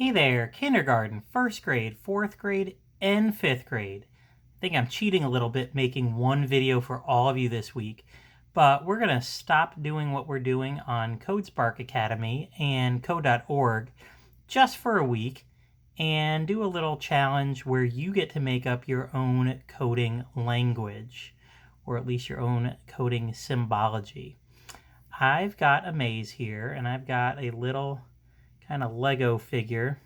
Hey there, kindergarten, first grade, fourth grade, and fifth grade. I think I'm cheating a little bit making one video for all of you this week, but we're going to stop doing what we're doing on CodeSpark Academy and code.org just for a week and do a little challenge where you get to make up your own coding language, or at least your own coding symbology. I've got a maze here, and I've got a little kind of Lego figure.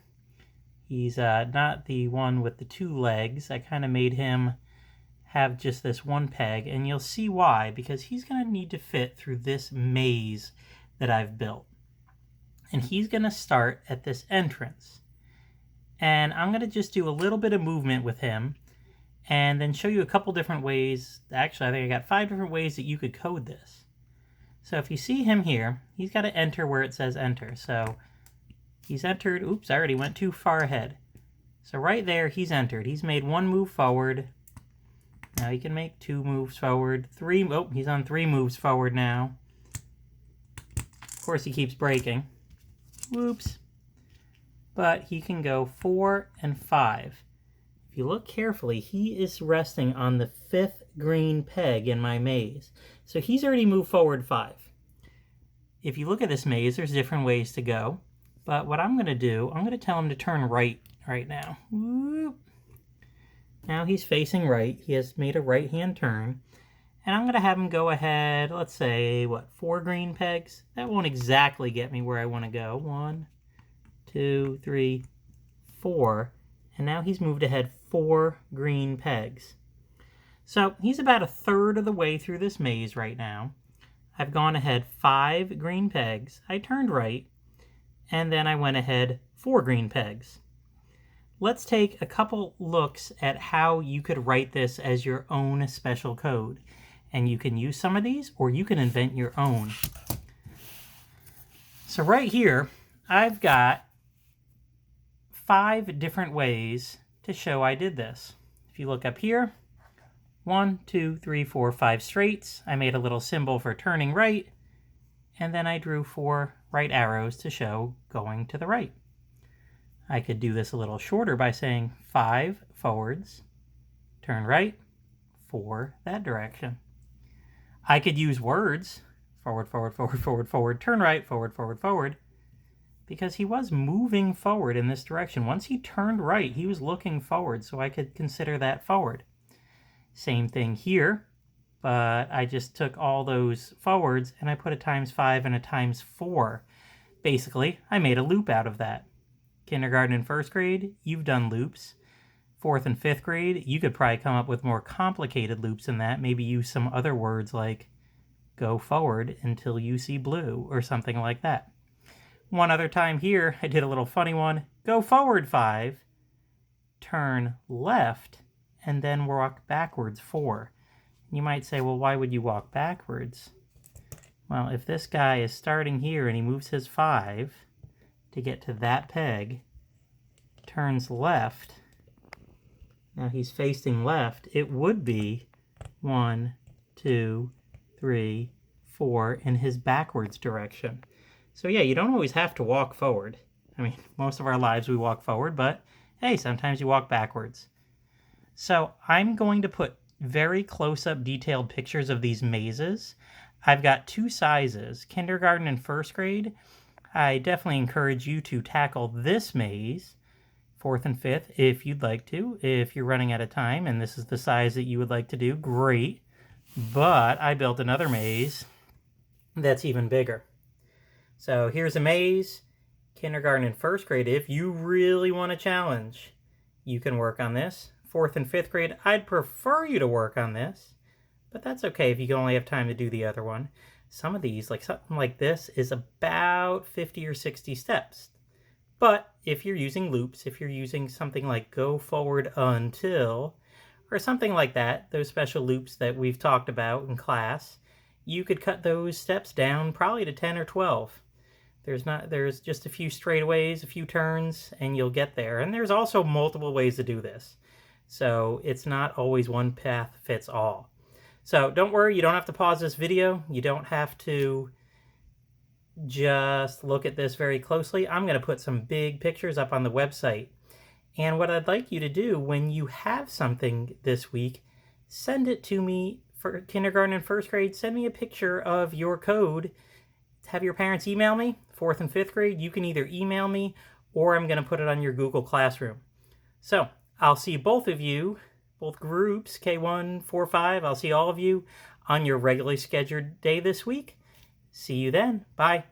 He's not the one with the two legs. I kind of made him have just this one peg, and you'll see why, because he's going to need to fit through this maze that I've built. And he's going to start at this entrance. And I'm going to just do a little bit of movement with him and then show you a couple different ways. Actually, I think I got 5 different ways that you could code this. So if you see him here, he's got to enter where it says enter. So he's entered. Oops, I already went too far ahead. So right there, he's entered. He's made 1 move forward. Now he can make 2 moves forward. 3, oh, he's on 3 moves forward now. Of course, he keeps breaking. Whoops. But he can go 4 and 5. If you look carefully, he is resting on the 5th green peg in my maze. So he's already moved forward 5. If you look at this maze, there's different ways to go. But what I'm going to do, I'm going to tell him to turn right now. Whoop. Now he's facing right. He has made a right-hand turn. And I'm going to have him go ahead, let's say, 4 green pegs? That won't exactly get me where I want to go. 1, 2, 3, 4. And now he's moved ahead 4 green pegs. So he's about a third of the way through this maze right now. I've gone ahead 5 green pegs. I turned right. And then I went ahead 4 green pegs. Let's take a couple looks at how you could write this as your own special code. And you can use some of these, or you can invent your own. So right here, I've got 5 different ways to show I did this. If you look up here, 1, 2, 3, 4, 5 straights. I made a little symbol for turning right. And then I drew 4 right arrows to show going to the right. I could do this a little shorter by saying 5 forwards, turn right, 4 that direction. I could use words, forward, forward, forward, forward, forward, turn right, forward, forward, forward, because he was moving forward in this direction. Once he turned right, he was looking forward, so I could consider that forward. Same thing here. But I just took all those forwards and I put a ×5 and a ×4. Basically, I made a loop out of that. Kindergarten and first grade, you've done loops. 4th and 5th grade, you could probably come up with more complicated loops than that. Maybe use some other words like go forward until you see blue or something like that. One other time here, I did a little funny one. Go forward 5, turn left, and then walk backwards 4. You might say, well, why would you walk backwards? Well, if this guy is starting here and he moves his 5 to get to that peg, turns left, now he's facing left, it would be 1, 2, 3, 4 in his backwards direction. So yeah, you don't always have to walk forward. I mean, most of our lives we walk forward, but hey, sometimes you walk backwards. So I'm going to put very close-up detailed pictures of these mazes. I've got 2 sizes, kindergarten and first grade. I definitely encourage you to tackle this maze, 4th and 5th, if you'd like to. If you're running out of time and this is the size that you would like to do, great. But I built another maze that's even bigger. So here's a maze, kindergarten and first grade. If you really want a challenge, you can work on this. 4th and 5th grade, I'd prefer you to work on this, but that's okay if you can only have time to do the other one. Some of these, like something like this, is about 50 or 60 steps. But if you're using loops, if you're using something like go forward until, or something like that, those special loops that we've talked about in class, you could cut those steps down probably to 10 or 12. There's just a few straightaways, a few turns, and you'll get there. And there's also multiple ways to do this. So it's not always one path fits all. So don't worry, you don't have to pause this video. You don't have to just look at this very closely. I'm going to put some big pictures up on the website. And what I'd like you to do when you have something this week, send it to me. For kindergarten and first grade, send me a picture of your code. Have your parents email me. Fourth and fifth grade, you can either email me or I'm going to put it on your Google Classroom. So I'll see both of you, both groups, K1, 4, 5. I'll see all of you on your regularly scheduled day this week. See you then. Bye.